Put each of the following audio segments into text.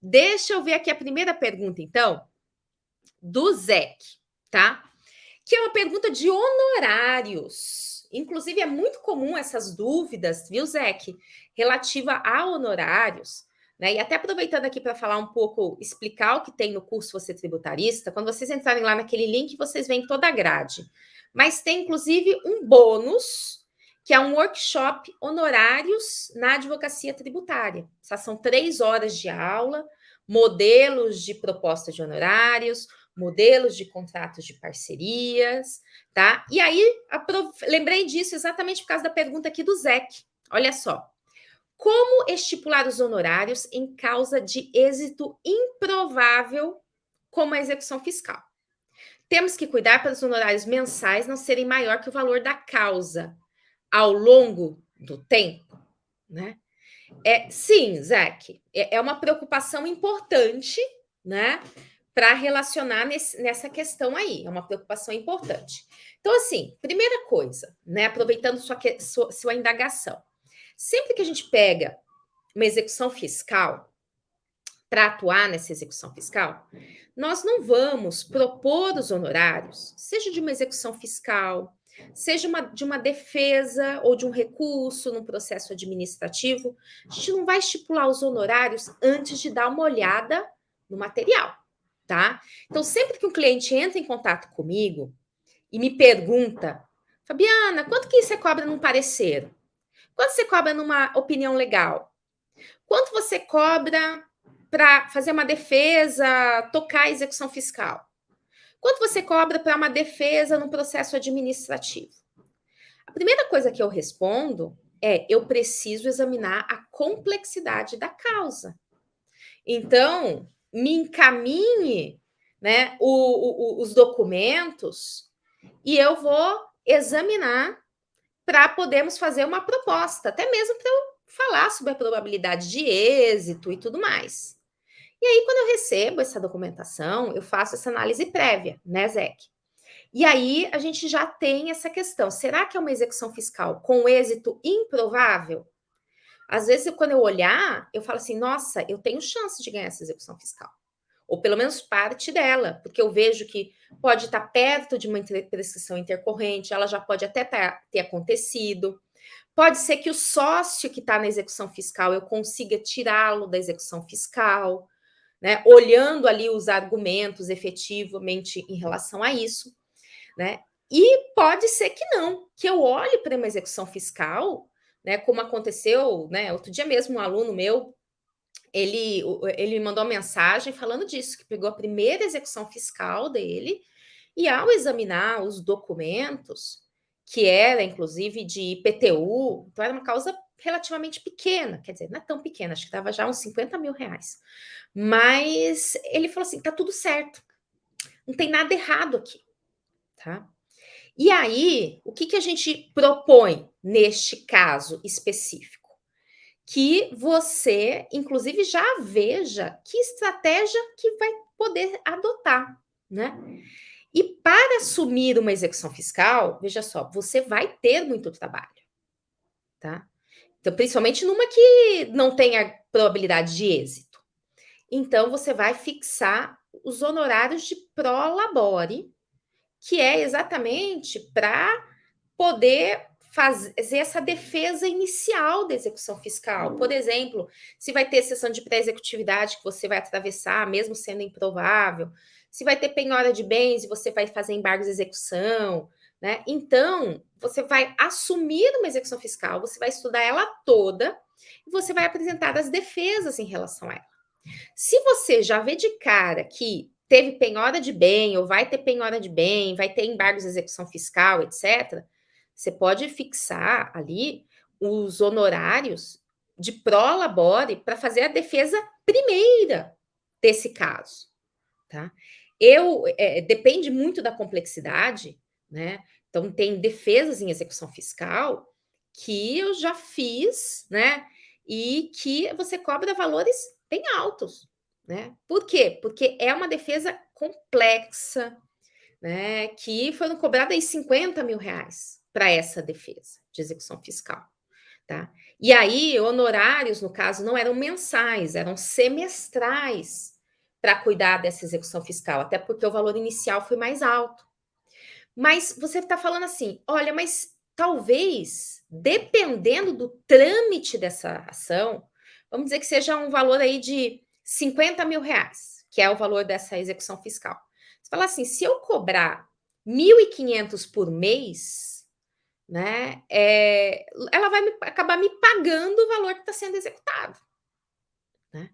Deixa eu ver aqui a primeira pergunta, então, do Zec, tá? Que é uma pergunta de honorários. Inclusive, é muito comum essas dúvidas, viu, Zec? Relativa a honorários. Né? E até aproveitando aqui para falar um pouco, explicar o que tem no curso Você Tributarista, quando vocês entrarem lá naquele link, vocês veem toda a grade. Mas tem, inclusive, um bônus, que é um workshop honorários na advocacia tributária. Essas são 3 horas de aula, modelos de proposta de honorários, modelos de contratos de parcerias, tá? E aí, lembrei disso exatamente por causa da pergunta aqui do Zec. Olha só. Como estipular os honorários em causa de êxito improvável, como a execução fiscal? Temos que cuidar para os honorários mensais não serem maior que o valor da causa ao longo do tempo, né? Sim, Zach, é uma preocupação importante, né? Para relacionar nessa questão aí, é uma preocupação importante. Então, assim, primeira coisa, né? Aproveitando sua indagação, sempre que a gente pega uma execução fiscal, para atuar nessa execução fiscal, nós não vamos propor os honorários, seja de uma execução fiscal, seja de uma defesa ou de um recurso no processo administrativo, a gente não vai estipular os honorários antes de dar uma olhada no material, tá? Então, sempre que um cliente entra em contato comigo e me pergunta, Fabiana, quanto que você cobra num parecer? Quanto você cobra numa opinião legal? Quanto você cobra para fazer uma defesa, tocar a execução fiscal? Quanto você cobra para uma defesa no processo administrativo? A primeira coisa que eu respondo é: eu preciso examinar a complexidade da causa. Então, me encaminhe, né, os documentos e eu vou examinar para podermos fazer uma proposta, até mesmo para eu falar sobre a probabilidade de êxito e tudo mais. E aí, quando eu recebo essa documentação, eu faço essa análise prévia, né, Zec? E aí a gente já tem essa questão: será que é uma execução fiscal com êxito improvável? Às vezes, quando eu olhar, eu falo assim: nossa, eu tenho chance de ganhar essa execução fiscal. Ou pelo menos parte dela, porque eu vejo que pode estar perto de uma prescrição intercorrente, ela já pode até ter acontecido. Pode ser que o sócio que está na execução fiscal eu consiga tirá-lo da execução fiscal, né? Olhando ali os argumentos efetivamente em relação a isso, né? E pode ser que não, que eu olhe para uma execução fiscal, né? Como aconteceu, né? Outro dia mesmo, um aluno meu, ele me mandou uma mensagem falando disso, que pegou a primeira execução fiscal dele e ao examinar os documentos, que era inclusive de IPTU, então era uma causa relativamente pequena, quer dizer, não é tão pequena, acho que dava já uns 50 mil reais. Mas ele falou assim: tá tudo certo, não tem nada errado aqui, tá? E aí, o que a gente propõe neste caso específico? Que você, inclusive, já veja que estratégia que vai poder adotar, né? E para assumir uma execução fiscal, veja só, você vai ter muito trabalho, tá? Então, principalmente numa que não tenha probabilidade de êxito. Então, você vai fixar os honorários de prolabore, que é exatamente para poder fazer essa defesa inicial da execução fiscal. Por exemplo, se vai ter sessão de pré-executividade que você vai atravessar, mesmo sendo improvável, se vai ter penhora de bens e você vai fazer embargos de execução, né? Então, você vai assumir uma execução fiscal, você vai estudar ela toda e você vai apresentar as defesas em relação a ela. Se você já vê de cara que teve penhora de bem, ou vai ter penhora de bem, vai ter embargos de execução fiscal, etc., você pode fixar ali os honorários de prolabore para fazer a defesa primeira desse caso, tá? Depende muito da complexidade, né? Então, tem defesas em execução fiscal que eu já fiz, né? E que você cobra valores bem altos, né? Por quê? Porque é uma defesa complexa, né? Que foram cobradas aí 50 mil reais para essa defesa de execução fiscal. tá? E aí, honorários, no caso, não eram mensais, eram semestrais para cuidar dessa execução fiscal, até porque o valor inicial foi mais alto. Mas você está falando assim: olha, mas talvez, dependendo do trâmite dessa ação, vamos dizer que seja um valor aí de 50 mil reais, que é o valor dessa execução fiscal. Você fala assim: se eu cobrar 1.500 por mês, né, ela vai acabar me pagando o valor que está sendo executado. Né?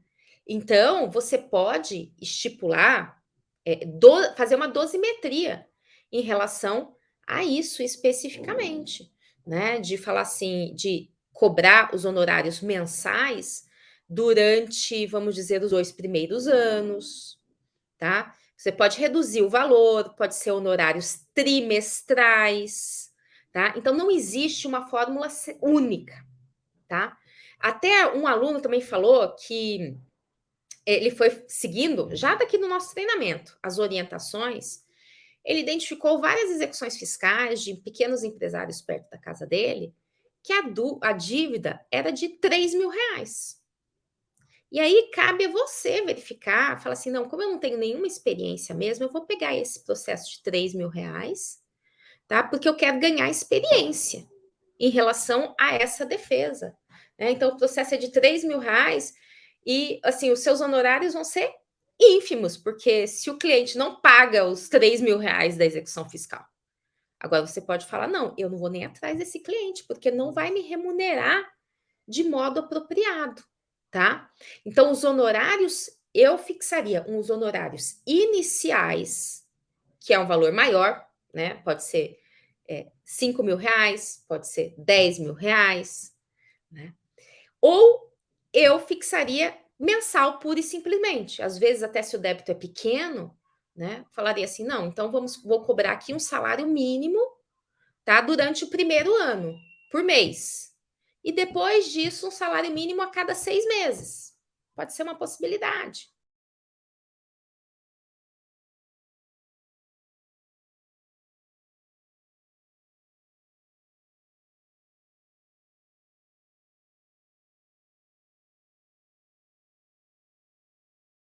Então, você pode estipular, fazer uma dosimetria em relação a isso especificamente, né? De falar assim, de cobrar os honorários mensais durante, vamos dizer, os 2 primeiros anos, tá? Você pode reduzir o valor, pode ser honorários trimestrais, tá? Então, não existe uma fórmula única, tá? Até um aluno também falou que ele foi seguindo, já daqui no nosso treinamento, as orientações. Ele identificou várias execuções fiscais de pequenos empresários perto da casa dele, que a dívida era de 3 mil reais. E aí cabe a você verificar, falar assim: não, como eu não tenho nenhuma experiência mesmo, eu vou pegar esse processo de 3 mil reais, tá? Porque eu quero ganhar experiência em relação a essa defesa. Né? Então, o processo é de 3 mil reais e, assim, os seus honorários vão ser ínfimos, porque se o cliente não paga os 3 mil reais da execução fiscal, agora você pode falar: não, eu não vou nem atrás desse cliente, porque não vai me remunerar de modo apropriado, tá? Então, os honorários, eu fixaria uns honorários iniciais, que é um valor maior, né? Pode ser 5 mil reais, pode ser 10 mil reais, né? Ou eu fixaria mensal pura e simplesmente. Às vezes, até se o débito é pequeno, né? Falaria assim: não, então vou cobrar aqui um salário mínimo, tá? Durante o primeiro ano, por mês. E depois disso, um salário mínimo a cada 6 meses. Pode ser uma possibilidade.